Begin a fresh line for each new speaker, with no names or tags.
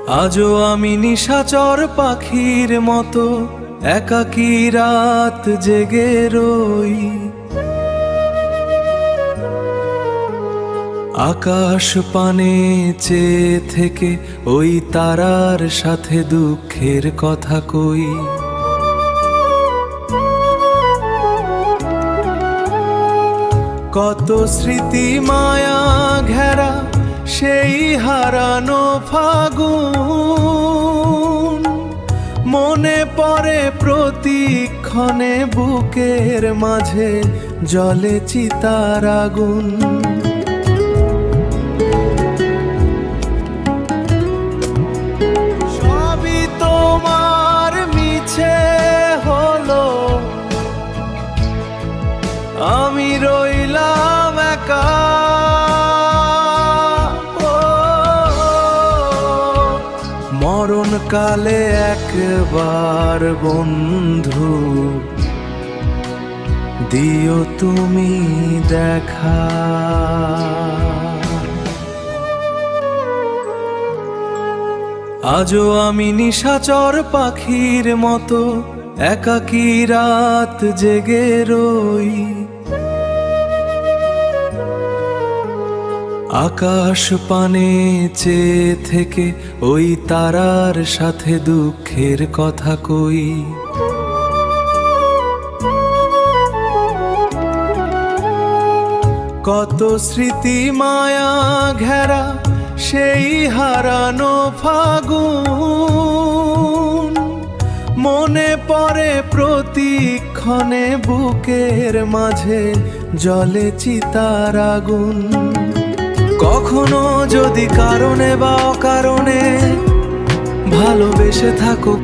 আজও আমি নিশাচর পাখির মতো একাকী রাত জেগে রই। আকাশ পানে চেয়ে থেকে ওই তারার সাথে দুঃখের কথা কই। কত স্মৃতি মায়া ঘেরা সেই হারানো ফাগুন, মনে পড়ে প্রতিক্ষণে বুকের মাঝে জ্বলে চিতার আগুন। সবই তোমার মিছে হলো, আমি রইলাম একা। মরণকালে একবার বন্ধু দিও তুমি দেখা। আজও আমি নিশাচর পাখির মতো একাকী রাত জেগে রই। আকাশ পানে চেয়ে থেকে ওই তারার সাথে দুঃখের কথা কই। কত স্মৃতি মায়া ঘেরা সেই হারানো ফাগুন, মনে পড়ে প্রতিক্ষণে বুকের মাঝে জ্বলে চিতার আগুন। কখনো যদি কারণে বা অকারণে ভালোবেসে থাকো